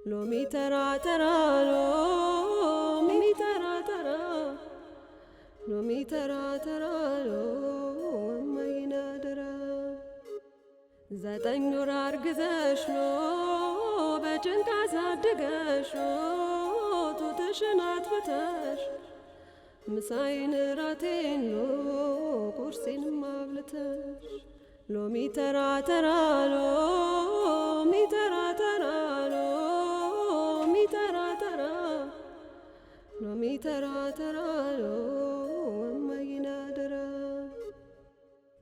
ሎሚ ተራ ተራ ሎሚ ተራ ተራ ሎሚ ተራ ተራ ሎማይና ደራ 9 ወር አርግዘሽ በጭንቅ አሳድገሽ ጡትሽን አጥብተሽ ምሳዬን ራቴን ቁርሴንም አብልተሽ ሎሚ ተራ ተራ ሎሚ ተራ ተራ ሎሚ ተራ ተራ ሎሚ ተራ ተራ ሎማይና ደራ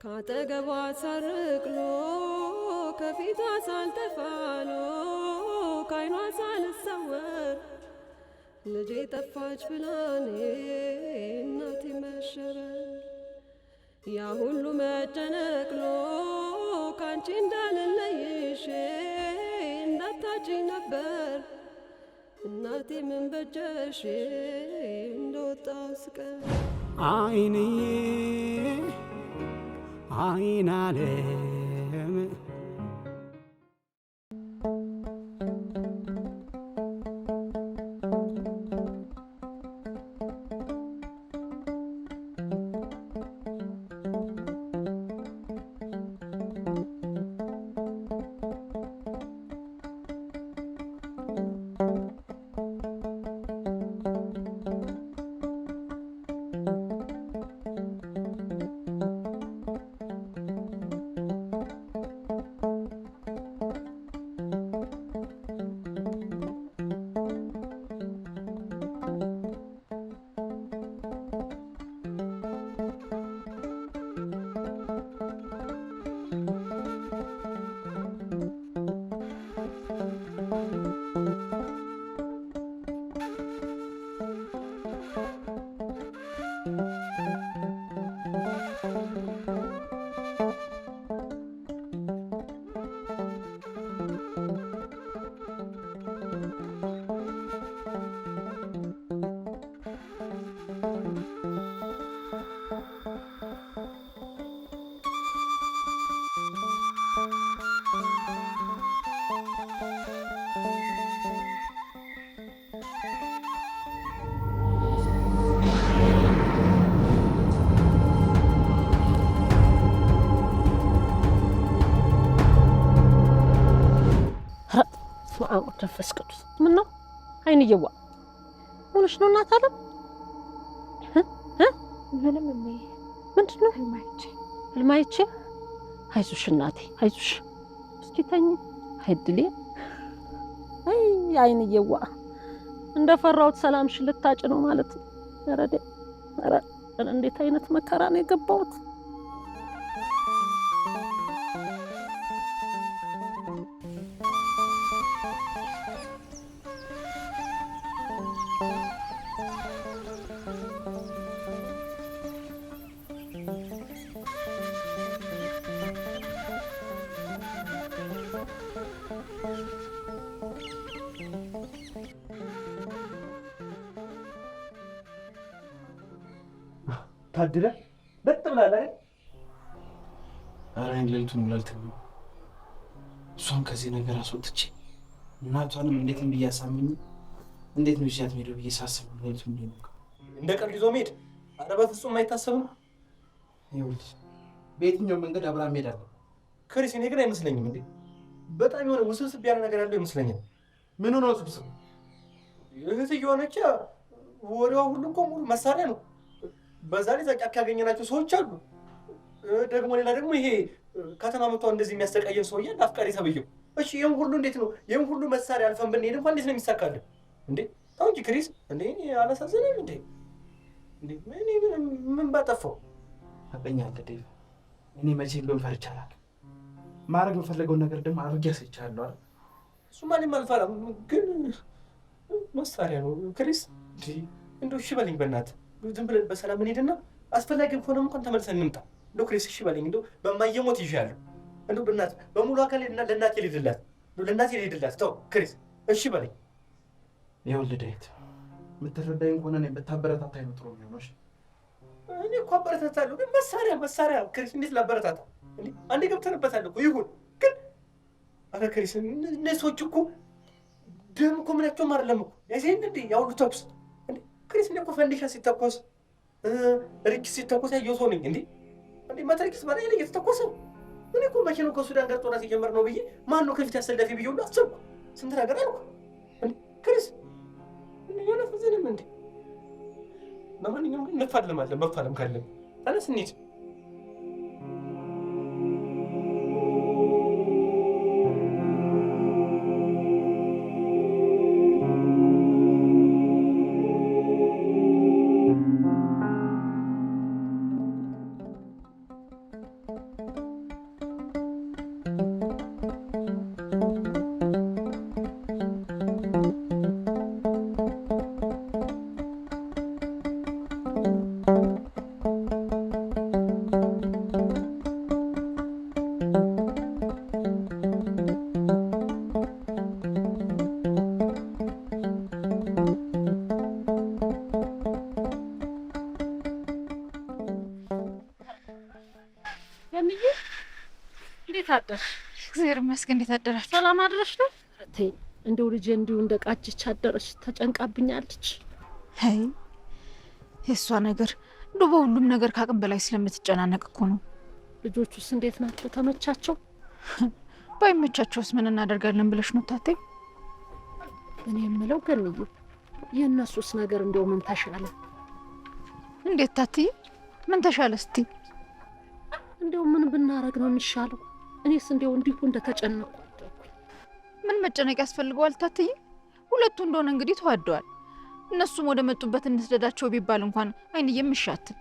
ካጠገቧ ሳርቅሎ ከፊቷ ሳልጠፋሎ ካይኗ ሳልሰወር ልጄ ጠፋች ብላኔ እናቴ መሸበር ያ ሁሉ መጨነቅሎ ካንቺ እንዳልለይሽ እንዳታጭኝ ነበር እናቴ ምን በጀሽ እንደወጣው ስቀር አይንዬ አይን ዓለም ተፈስ ቅዱስ ምን ነው አይንየዋ ሆነሽ ነው እናት አለ ምንም ምንድነው ህልማይቼ አይዞሽ እናቴ አይዞሽ እስኪ ተኝ አይድሌ አይ አይንየዋ እንደፈራውት ሰላምሽ ልታጭ ነው ማለት ረደ እንዴት አይነት መከራ ነው የገባውት ታድለ በጥብላላ አራን ለልቱን ላልተው እሷን ከዚህ ነገር አስወጥቼ እናቷንም እንዴት እንዲያሳምኝ እንዴት ነው ይያት ሄዶ በየሳሰብ ለልቱን ነው እንደ ቀልድ ይዞ መሄድ ኧረ በፍጹም አይታሰብም። ይኸውልሽ በየትኛው መንገድ አብራ ሄዳለሁ ክሪስ እኔ ግን አይመስለኝም እንዴ በጣም የሆነ ውስብስብ ያለ ነገር ያለው ይመስለኛል። ምን ሆነ ውስብስብ እህት እየሆነች ወሬዋ ሁሉ እኮ ሙሉ መሳሪያ ነው። በዛ ላይ ጫካ ያገኘናቸው ሰዎች አሉ። ደግሞ ሌላ ደግሞ ይሄ ከተማ መጣው እንደዚህ የሚያስተቀየን ሰውዬ አፍቃሪ ተብየው እሺ ይሄን ሁሉ እንዴት ነው ይሄን ሁሉ መሳሪያ አልፈን ብንሄድ እንኳን እንዴት ነው የሚሳካልን እንዴ? ታው እንጂ ክሪስ እንዴ አላሳዘነም እንዴ? ምን ባጠፋው አቀኛለህ ዴቭ እኔ መቼም ቢሆን ፈርቻለሁ። ማድረግ የምፈልገው ነገር ደግሞ አድርጌ አስቻለሁ አይደል? እሱ ማንም አልፈራም ግን መሳሪያ ነው ክሪስ እንዴ እንደው እሺ በለኝ በእናትህ ዝም ብለን በሰላም እንሄድና አስፈላጊ ከሆነ እንኳን ተመልሰን እንምጣ። እንደው ክሪስ እሺ በለኝ እንደው በማየሞት ይሻላል እንደው በእናትህ በሙሉ አካል ለእናቴ ልሄድላት ለእናቴ ልሄድላት ተው ክሪስ እሺ በለኝ። ይኸውልህ ዳዊት የምትረዳኝ ከሆነ እኔ ብታበረታታኝ ነው ጥሩ የሚሆነው። እኔ እኮ አበረታታለሁ ግን መሳሪያ ክሪስ እንዴት ላበረታታ እንዴ? አንዴ ገብተንበታል እኮ ይሁን ግን አረ ክሪስ እነዚህ ሰዎች እኮ ደም እኮ ምናቸውም አይደለም እኮ ያዜን እንዴ ያውሉ ተኩስ እንዴ ክሪስ እኮ ፈንዲሻ ሲተኮስ ሪክስ ሲተኮስ ያየው ሰው ነኝ እንዴ እንዴ ማትሪክስ ማለት ነው እየተተኮሰ እኔ እኮ መቼም ከሱዳን ጋር ጦርነት የጀመር ነው ብዬ ማን ነው ከፊት ያሰለፈ ብዬ ሁሉ አሰብኩ። ስንት ነገር አልኩ እንዴ ክሪስ እንዴ ያለፈዘንም እንዴ ለማንኛውም እንፋለማለን መፋለም ካለን አለስ እንሂድ። እግዚአብሔር ይመስገን። እንዴት አደራችሁ? ሰላም አድረሽ ነው? ተይ እንደው ልጄ እንዲሁ እንደ ቃጭች አደረሽ። ተጨንቃብኛለች። አይ የእሷ ነገር እንደው በሁሉም ነገር ከአቅም በላይ ስለምትጨናነቅ እኮ ነው። ልጆቹስ እንዴት ናቸው? ተመቻቸው? ባይመቻቸውስ ምን እናደርጋለን ብለሽ ነው ታቴ? እኔ የምለው ገንዬ የእነሱስ ነገር እንደው ምን ተሻለ? እንዴት ታትዬ ምን ተሻለ? እስቲ እንደው ምን ብናረግ ነው የሚሻለው? እኔስ እንደው እንዲሁ እንደተጨነቁ ምን መጨነቅ ያስፈልገዋል ታትዬ? ሁለቱ እንደሆነ እንግዲህ ተዋደዋል። እነሱም ወደ መጡበት እንስደዳቸው ቢባል እንኳን አይንዬም እሻትም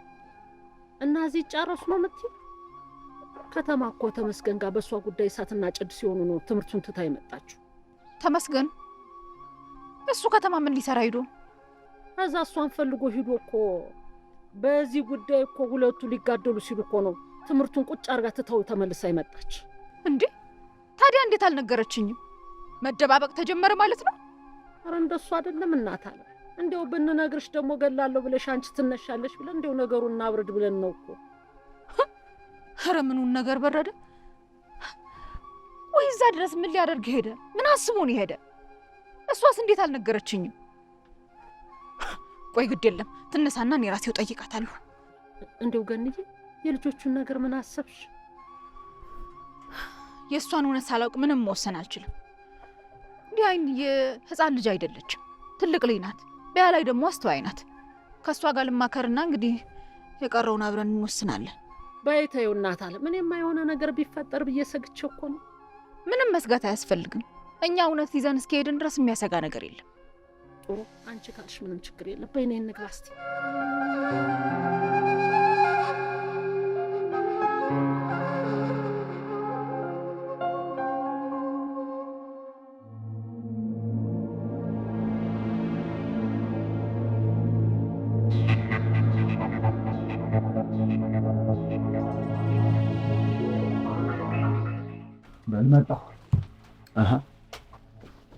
እና እዚህ ጨረሱ ነው የምትይው? ከተማ እኮ ተመስገን ጋር በእሷ ጉዳይ እሳትና ጭድ ሲሆኑ ነው ትምህርቱን ትታ የመጣችው። ተመስገን እሱ ከተማ ምን ሊሰራ ሂዶ? እዛ እሷን ፈልጎ ሂዶ እኮ በዚህ ጉዳይ እኮ ሁለቱ ሊጋደሉ ሲሉ እኮ ነው ትምህርቱን ቁጭ አርጋ ትተው ተመልሳ ይመጣች። እንዴ ታዲያ እንዴት አልነገረችኝም? መደባበቅ ተጀመረ ማለት ነው? ኧረ እንደሱ አይደለም እናት አለ። እንደው ብንነግርሽ ደግሞ ገላለሁ ብለሽ አንቺ ትነሻለሽ ብለን እንደው ነገሩን እናብርድ ብለን ነው እኮ። ኧረ ምኑን ነገር በረደ? ወይ እዛ ድረስ ምን ሊያደርግ ሄደ? ምን አስቦ ነው ሄደ? እሷስ እንዴት አልነገረችኝም? ቆይ ግድ የለም ትነሳና እኔ ራሴው ጠይቃታለሁ። እንደው ገንዬ የልጆቹን ነገር ምን አሰብሽ? የእሷን እውነት ሳላውቅ ምንም መወሰን አልችልም። እንዲህ አይን የህፃን ልጅ አይደለችም፣ ትልቅ ልጅ ናት። በያ ላይ ደግሞ አስተዋይ ናት። ከእሷ ጋር ልማከርና እንግዲህ የቀረውን አብረን እንወስናለን። በይተው እናት አለ። ምን የማይሆነ ነገር ቢፈጠር ብዬ ሰግቼ እኮ ነው። ምንም መስጋት አያስፈልግም። እኛ እውነት ይዘን እስከሄድን ድረስ የሚያሰጋ ነገር የለም። ጥሩ አንቺ ካልሽ ምንም ችግር የለም። በይኔ እንግባ እስቲ። በል መጣሁ።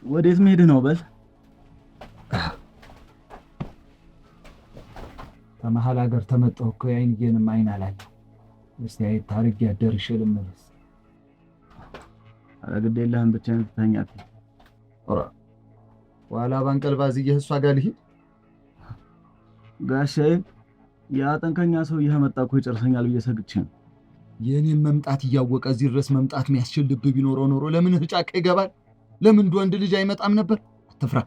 ወዴት መሄድ ነው? በል ከመሀል ሀገር ተመጣሁ እኮ የአይንዬንም አይን አላየሁ። እስቲ አይ ታሪክ ያደርሽ ልመለስ። ኧረ ግድ የለህም ብቻህን ትተኛት። ኧረ ኋላ ባንቀልባ ዝዬ እሷ ጋር ልሂድ። ጋሻዬ ያ ጠንከኛ ሰው እየመጣ እኮ ይጨርሰኛል ብዬ ሰግቼ ነው። የኔን መምጣት እያወቀ እዚህ ድረስ መምጣት የሚያስችል ልብ ቢኖረው ኖሮ ለምን ጫካ ይገባል? ለምን ወንድ ልጅ አይመጣም ነበር? አትፍራ፣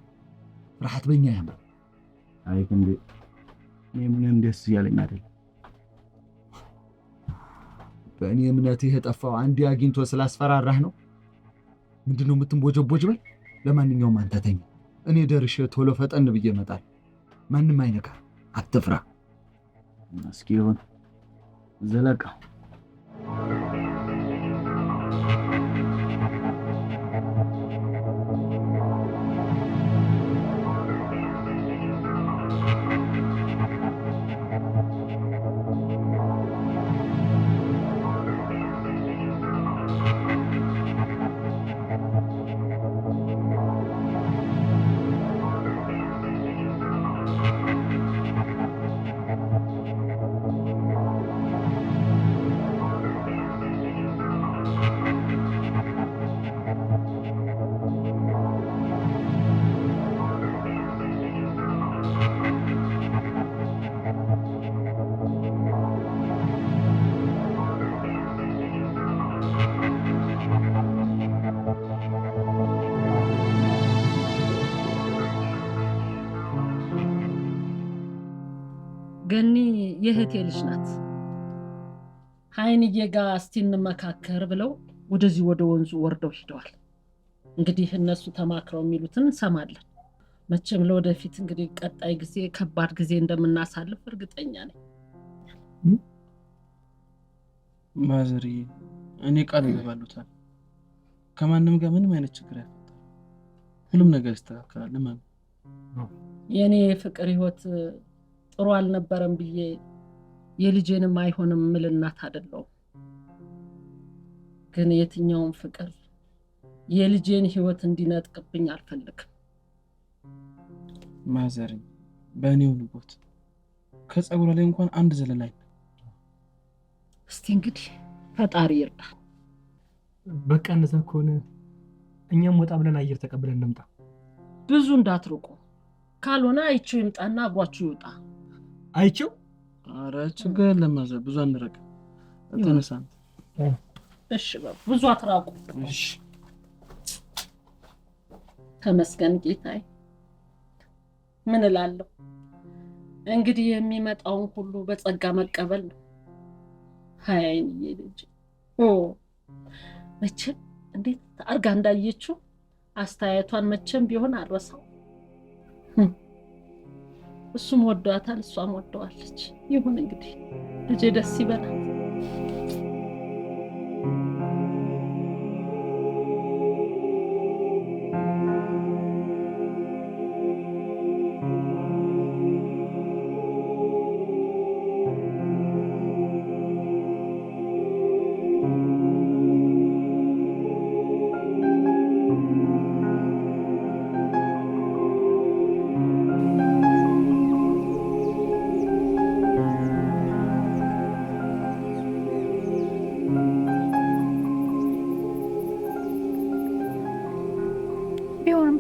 ፍርሃት በእኛ ያምር። አይ እንዴ እኔ ምንም ደስ እያለኝ አይደል። በእኔ እምነትህ የጠፋው አንዴ አግኝቶ ስላስፈራራህ ነው። ምንድነው የምትንቦጀቦጅ? በል ለማንኛውም አንተ ተኝ፣ እኔ ደርሼ ቶሎ ፈጠን ብዬ እመጣለሁ። ማንም አይነካ፣ አትፍራ። እስኪ ይሁን ዘለቃ የእህቴ ልጅ ናት። ሀይንዬ ጋር እስቲ እንመካከር ብለው ወደዚህ ወደ ወንዙ ወርደው ሄደዋል። እንግዲህ እነሱ ተማክረው የሚሉትን እንሰማለን። መቼም ለወደፊት እንግዲህ ቀጣይ ጊዜ ከባድ ጊዜ እንደምናሳልፍ እርግጠኛ ነኝ። ማዘሪ እኔ ቃል እገባለሁ ከማንም ጋር ምንም አይነት ችግር አይፈጠርም። ሁሉም ነገር ይስተካከላል ማለት ነው። የኔ ፍቅር ህይወት ጥሩ አልነበረም ብዬ የልጄንም አይሆንም ምልናት አይደለም። ግን የትኛውም ፍቅር የልጄን ህይወት እንዲነጥቅብኝ አልፈልግም። ማዘሪ በእኔው ልቦት ከጸጉሯ ላይ እንኳን አንድ ዘለላይ። እስቲ እንግዲህ ፈጣሪ ይርዳ። በቃ እንደዛ ከሆነ እኛም ወጣ ብለን አየር ተቀብለን እንምጣ። ብዙ እንዳትርቁ፣ ካልሆነ አይቼው ይምጣና አብሯችሁ ይውጣ። አይቼው? ኧረ ችግር የለም ማዘር፣ ብዙ አንርቅ። ተነሳ። እሺ ብዙ አትራቁ። እሺ ተመስገን ጌታዬ። ምን እላለሁ እንግዲህ የሚመጣውን ሁሉ በጸጋ መቀበል ነው። ሀይንዬ ልጅ መቼም እንዴት አርጋ እንዳየችው አስተያየቷን መቼም ቢሆን አልረሳው። እሱም ወዷታል፣ እሷም ወደዋለች። ይሁን እንግዲህ ልጄ ደስ ይበላል።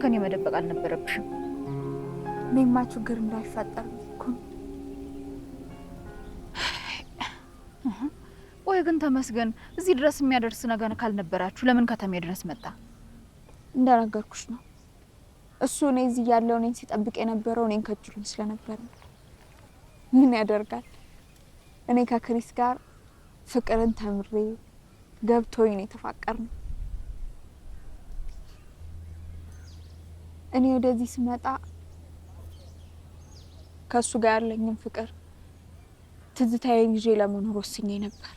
ከኔ መደበቅ አልነበረብሽም። እኔማ ችግር እንዳይፈጠር እኮ። ወይ ግን ተመስገን፣ እዚህ ድረስ የሚያደርስ ነገር ካልነበራችሁ ለምን ከተሜ ድረስ መጣ? እንደነገርኩሽ ነው። እሱ እኔ እዚህ ያለው እኔን ሲጠብቅ የነበረው እኔን ከጅሉኝ ስለነበር ነው። ምን ያደርጋል፣ እኔ ከክሪስ ጋር ፍቅርን ተምሬ ገብቶኝ ነው የተፋቀርነው። እኔ ወደዚህ ስመጣ ከሱ ጋር ያለኝን ፍቅር ትዝታዬን ይዤ ለመኖር ወስኜ ነበር።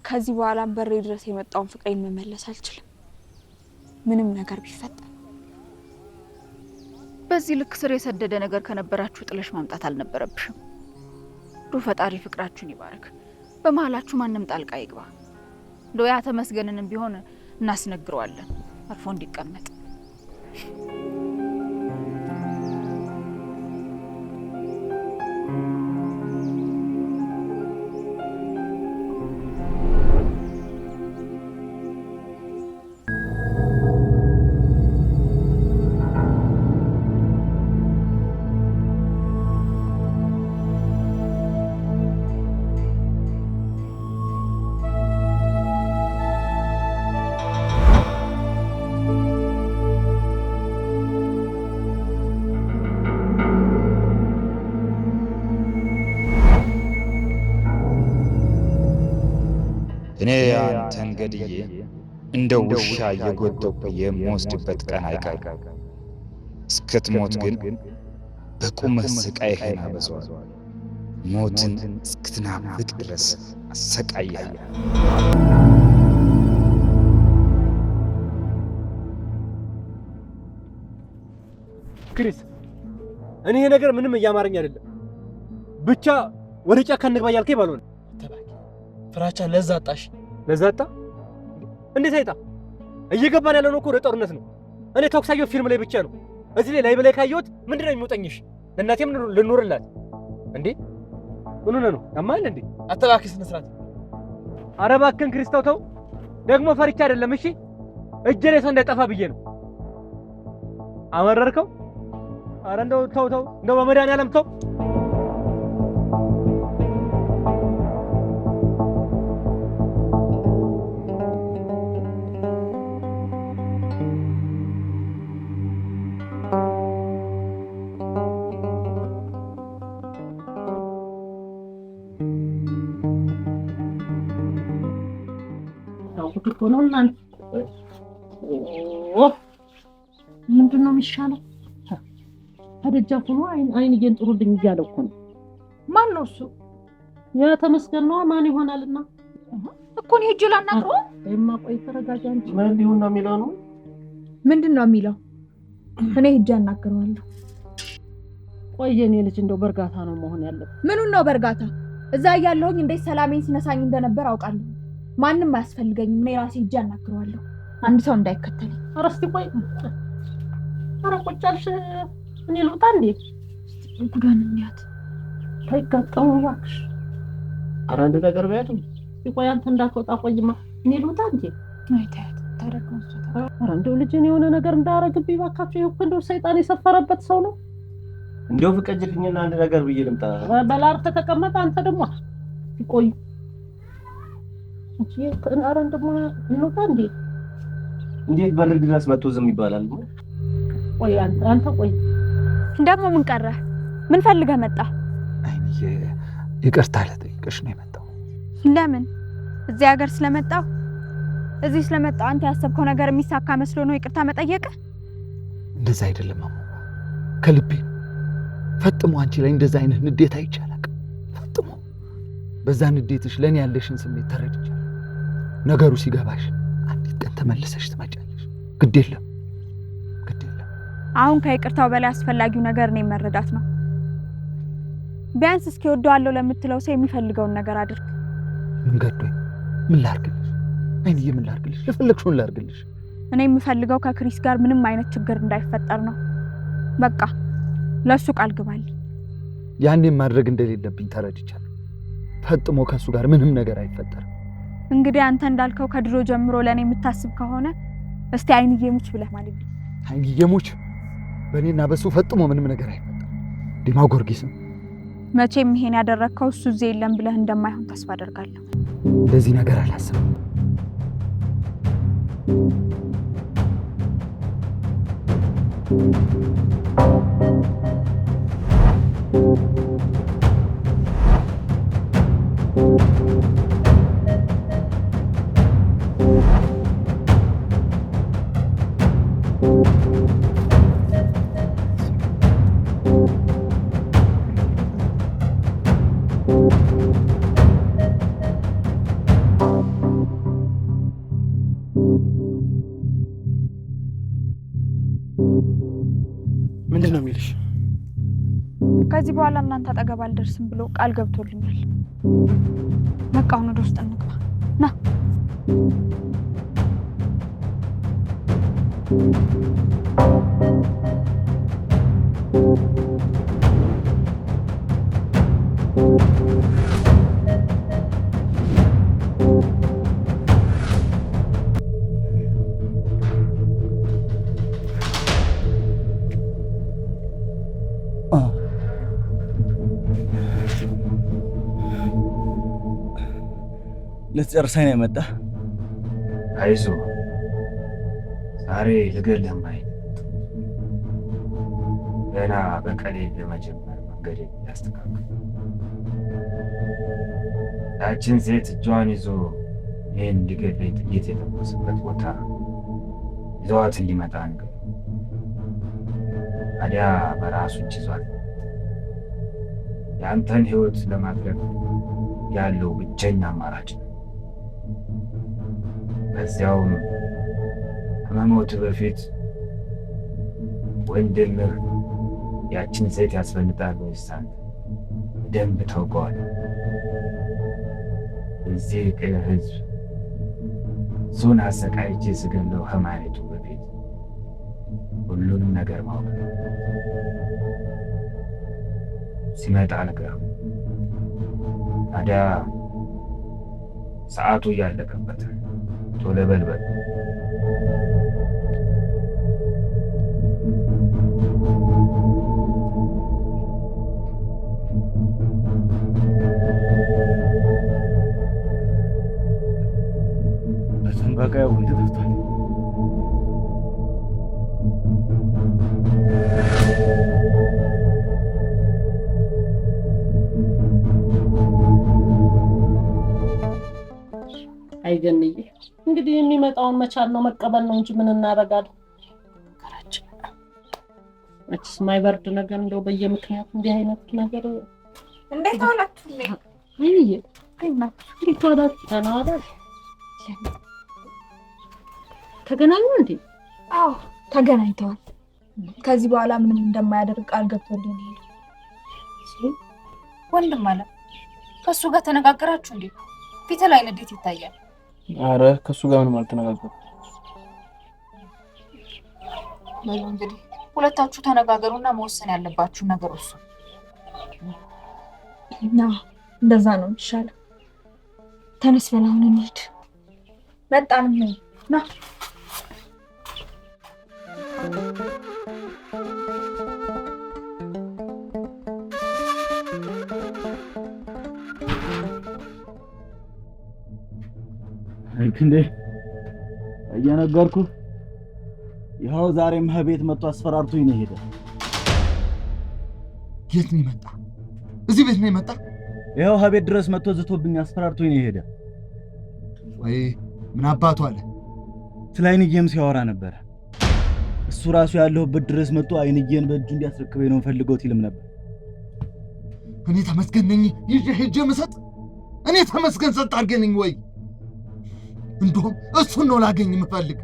ከዚህ በኋላ በሬ ድረስ የመጣውን ፍቅሬን መመለስ አልችልም፣ ምንም ነገር ቢፈጠር። በዚህ ልክ ስር የሰደደ ነገር ከነበራችሁ ጥለሽ ማምጣት አልነበረብሽም። ዱ ፈጣሪ ፍቅራችሁን ይባርክ። በመሀላችሁ ማንም ጣልቃ ይግባ። ዶያ ተመስገንንም ቢሆን እናስነግረዋለን አርፎ እንዲቀመጥ። እኔ አንተን ገድዬ እንደ ውሻ እየጎተኩ የምወስድበት ቀን አይቀርም። እስክትሞት ግን በቁምህ ስቃይህን አበዛዋለሁ። ሞትን እስክትናፍቅ ድረስ አሰቃይሃለሁ። ክሪስ፣ እኔ ይሄ ነገር ምንም እያማረኝ አይደለም። ብቻ ወደ ጫካ እንግባ እያልከኝ ባልሆነ ፍራቻ ለዛ አጣሽ። ለዛ አጣ? እንዴት አይጣ? እየገባን ያለው ነው እኮ ወደ ጦርነት ነው። እኔ ተኩስ አየሁት ፊልም ላይ ብቻ ነው። እዚህ ላይ በላይ ካየሁት ምንድነው የሚወጣኝሽ? ለእናቴም ልኖርላት እንዴ? ምን ሆነ ነው? ያማል እንዴ? አተባክስ መስራት። ኧረ እባክህን ክርስታው ተው። ደግሞ ፈርቻ አይደለም እሺ፣ እጄ ላይ ሰው እንዳይጠፋ ብዬ ነው። አመረርከው? ኧረ እንደው ተው፣ እንደው በመድኃኒዓለም ተው። ጉድ እኮ ነው እናንተ። ምንድን ነው የሚሻለው? ከደጃፍ ሆኖ አይንዬን ጥሩልኝ እያለ እኮ ነው። ማን ነው እሱ? ያ ተመስገን ነው። ማን ይሆናልና እኮ ነው ሄጄ ላናግረው። እማ ቆይ ተረጋጋ እንጂ። ምን ሊሆን ነው የሚለው ነው? ምንድን ነው የሚለው? እኔ ሄጄ አናግረዋለሁ። ቆይ የኔ ልጅ እንደው በእርጋታ ነው መሆን ያለበት። ምኑን ነው በእርጋታ? እዛ እያለሁኝ እንዴት ሰላሜን ሲነሳኝ እንደነበር አውቃለሁ። ማንም አያስፈልገኝም። እኔ ራሴ ሄጄ አናግረዋለሁ። አንድ ሰው እንዳይከተለኝ። ኧረ እስኪ ቆይ። ኧረ ቁጭ አልሽ። እኔ ልውጣ እንዴ? ጉዳን እንያት ታይጋጠሙ እባክሽ። ኧረ አንድ ነገር በያት። ቆይ አንተ እንዳትወጣ ቆይማ። እኔ ልውጣ እንዴ? አይተያት ታደርገው። ኧረ እንደው ልጅን የሆነ ነገር እንዳያረግብኝ እባካችሁ። ይኸው እንደው ሰይጣን የሰፈረበት ሰው ነው። እንደው ፍቀጅልኝና አንድ ነገር ብዬ ልምጣ። በላር ተቀመጠ። አንተ ደግሞ ቆይ እቺ ኧረ እንደማ ልውጣ እንዴ? እንዴት በር ድረስ መጥቶ ዝም ይባላል? ቆይ አንተ ቆይ ደግሞ ምን ቀረ? ምን ፈልገህ መጣ? አይንዬ ይቅርታ ልጠይቅሽ ነው የመጣው። ለምን? እዚህ ሀገር ስለመጣው? እዚህ ስለመጣው አንተ ያሰብከው ነገር የሚሳካ መስሎ ነው ይቅርታ መጠየቅ? እንደዛ አይደለም ማማ፣ ከልቤ ፈጥሞ አንቺ ላይ እንደዛ አይነት ንዴት አይቻላል። ፈጥሞ በዛ ንዴትሽ ለኔ ያለሽን ስሜት ተረድቻለሁ። ነገሩ ሲገባሽ አንዲት ቀን ተመልሰሽ ትመጫለሽ። ግድ የለም። አሁን ከይቅርታው በላይ አስፈላጊው ነገር እኔ መረዳት ነው። ቢያንስ እስኪ ወደዋለሁ ለምትለው ሰው የሚፈልገውን ነገር አድርግ። ምን ገዶኝ? ምን ላርግልሽ? አይንዬ ምን ላርግልሽ? የፈለግሽውን ላርግልሽ። እኔ የምፈልገው ከክሪስ ጋር ምንም አይነት ችግር እንዳይፈጠር ነው። በቃ ለሱ ቃል ግባል። ያኔም ማድረግ እንደሌለብኝ ተረድቻለሁ። ፈጥሞ ከሱ ጋር ምንም ነገር አይፈጠርም። እንግዲህ አንተ እንዳልከው ከድሮ ጀምሮ ለኔ የምታስብ ከሆነ እስቲ አይንዬ ሙች ብለህ ማለት ነው። አይንዬ ሙች በእኔና በሱ ፈጥሞ ምንም ነገር አይፈጠርም። ዲማ ጊዮርጊስም መቼም ይሄን ያደረግከው እሱ እዚህ የለም ብለህ እንደማይሆን ተስፋ አደርጋለሁ። እንደዚህ ነገር አላስብም። ምንድን ነው የሚልሽ? ከዚህ በኋላ እናንተ አጠገብ አልደርስም ብሎ ቃል ገብቶልኛል። በቃ አሁን ወደ ውስጥ እንግባ። ና ልትጨርሰኝ ነው የመጣ? አይዞህ ዛሬ ልገልህ ማይ ገና በቀሌ ለመጀመር መንገድ ያስተካክል። ያችን ሴት እጇን ይዞ ይህን ሊገለኝ ጥይት የተኮሰበት ቦታ ይዘዋት እንዲመጣ ነገር ታዲያ በራሱ እጅ ይዟል። የአንተን ህይወት ለማድረግ ያለው ብቸኛ አማራጭ ነው። በዚያውም ከመሞት በፊት ወንድምህ ያችን ሴት ያስፈልጣል ወይስ አንተ? በደንብ ታውቀዋል። እዚህ ቅን ህዝብ እሱን አሰቃይቼ ስገለው ከማየቱ በፊት ሁሉንም ነገር ማወቅ ነው። ሲመጣ ነገር ታዲያ ሰዓቱ እያለቀበት ቶሎ በልበል። በቃ ያው ወንድ ጠፍቷል። አይገንዬ እንግዲህ የሚመጣውን መቻል ነው መቀበል ነው እንጂ ምን እናደርጋለን? መቼስ ማይበርድ ነገር እንደው በየምክንያቱ እንዲህ አይነት ነገር እንዴት አላችሁ? አይዬ እንዴት ዋላችሁ? ደህና ዋላችሁ? ተገናኙ እንዴ? አዎ ተገናኝተዋል። ከዚህ በኋላ ምንም እንደማያደርግ ቃል ገብቶልኝ ሄደ። ወንድም አለ ከሱ ጋር ተነጋገራችሁ እንዴ? ፊት ላይ ንዴት ይታያል። አረ ከሱ ጋር ምንም አልተነጋገርኩም። እንግዲህ ሁለታችሁ ተነጋገሩና መወሰን ያለባችሁ ነገር እሱ ና እንደዛ ነው ይሻላል። ተነስ በላውን እንሂድ። መጣን ነው ና እንዴ እየነገርኩ ይኸው ዛሬም ከቤት መጥቶ አስፈራርቶኝ ነው ሄደ። የት ነው የመጣ? እዚህ ቤት ነው የመጣ? ይኸው ከቤት ድረስ መጥቶ ዝቶብኝ አስፈራርቶኝ ነው ሄደ። ወይ ምን አባቱ አለ? ስለ አይንዬም ሲያወራ ነበር። እሱ ራሱ ያለሁበት ድረስ መጥቶ አይንዬን በእጁ እንዲያስረክበኝ ነው ፈልገውት ይልም ነበር። እኔ ተመስገን ነኝ ይዤ ሄጄ መሰጥ? እኔ ተመስገን ሰጥ አድርገኝ ወይ? እንደውም እሱን ነው ላገኝ የምፈልግ።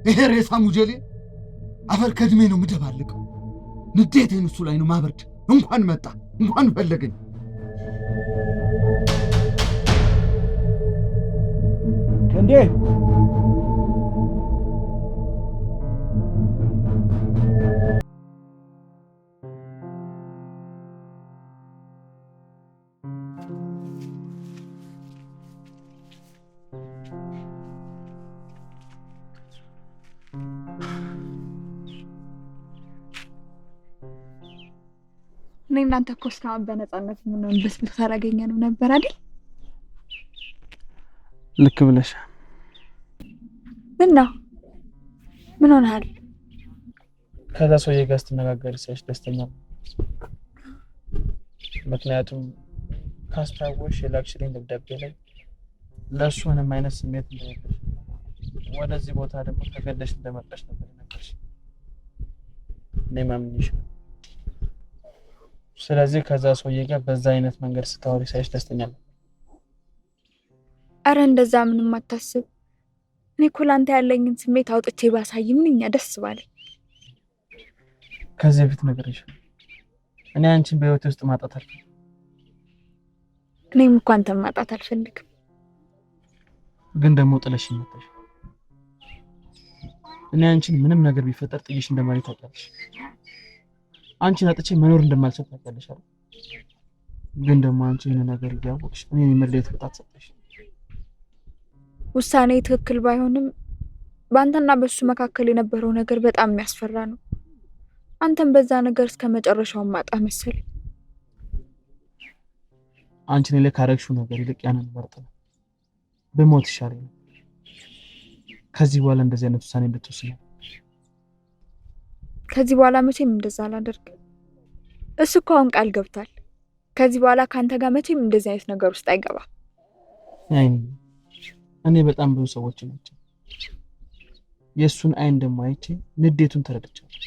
ይሄ ሬሳ ሙጀሌ አፈር ከድሜ ነው የምደባልቀው። ንዴቴን እሱ ላይ ነው ማበርድ። እንኳን መጣ እንኳን ፈለገኝ። እንዴ እኔ እናንተ እኮ እስካሁን በነፃነት ምንም በስብስ አላገኘንም ነበር አይደል? ልክ ብለሽ። እና ምን ሆነሃል? ከዛ ሰውዬ ጋር ስትነጋገሪ ሳይሽ ደስተኛ ነው። ምክንያቱም ካስታወሽ የላክሽልኝ ደብዳቤ ላይ ለእሱ ምንም አይነት ስሜት እንደሌለሽ፣ ወደዚህ ቦታ ደግሞ ተገደሽ እንደመጣሽ ነበር የነገርሽ። እኔም አምኜሽ ነው። ስለዚህ ከዛ ሰውዬ ጋር በዛ አይነት መንገድ ስታወሪ ሳይሽ ደስተኛ ነው። አረ እንደዛ ምንም አታስብ። እኔ እኮ ላንተ ያለኝን ስሜት አውጥቼ ባሳይ ምንኛ ደስ ባለኝ። ከዚህ በፊት ነገርሽ እኔ አንቺን በህይወቴ ውስጥ ማጣት አልፈልግም። እኔም እኮ አንተን ማጣት አልፈልግም። ግን ደግሞ ጥለሽኝ መጣሽ። እኔ አንቺን ምንም ነገር ቢፈጠር ጥዬሽ እንደማልሄድ ታውቂያለሽ። አንቺን አጥቼ መኖር እንደማልችል ታውቂያለሽ አይደል? ግን ደግሞ አንቺ ይሄን ነገር እያወቅሽ እኔን የመለየት ብጣት ሰጠሽ። ውሳኔ ትክክል ባይሆንም በአንተና በሱ መካከል የነበረው ነገር በጣም የሚያስፈራ ነው። አንተም በዛ ነገር እስከ መጨረሻው ማጣ መሰል። አንቺ እኔ ላይ ካረግሽው ነገር ይልቅ ያንን መርጥ ነው በሞት ይሻለኝ። ከዚህ በኋላ እንደዚህ አይነት ውሳኔ እንድትወስኝ። ከዚህ በኋላ መቼም እንደዛ አላደርግም። እሱ እኮ አሁን ቃል ገብቷል። ከዚህ በኋላ ካንተ ጋር መቼም እንደዚህ አይነት ነገር ውስጥ አይገባም። እኔ በጣም ብዙ ሰዎች ናቸው የእሱን አይን ደግሞ አይቼ ንዴቱን ተረድቻለሁ።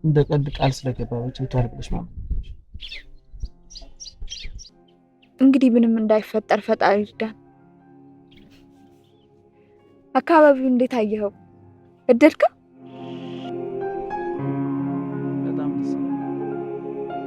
እንደ ቀልድ ቃል ስለገባ ብቻ ብለሽ ማለት እንግዲህ ምንም እንዳይፈጠር ፈጣሪ ይርዳን። አካባቢው እንዴት አየኸው? እደልከው? በጣም ደስ ይላል።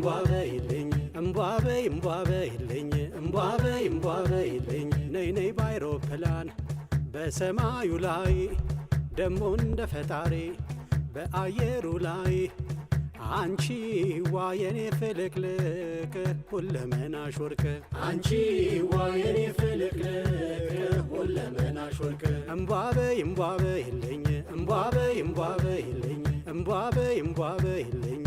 እምቧበይልኝ እምቧበይልኝ እምቧበይልኝ ነይ ነይ ባይሮፕላን በሰማዩ ላይ ደሞ እንደ ፈጣሪ በአየሩ ላይ አንቺ ዋ የኔ ፍልቅልቅ ሁለመናሽ ወርቅ አንቺ ዋ የኔ ፍልቅልቅ ሁለመናሽ ወርቅ እምቧበይልኝ እምቧበይልኝ እምቧበይልኝ እምቧበይልኝ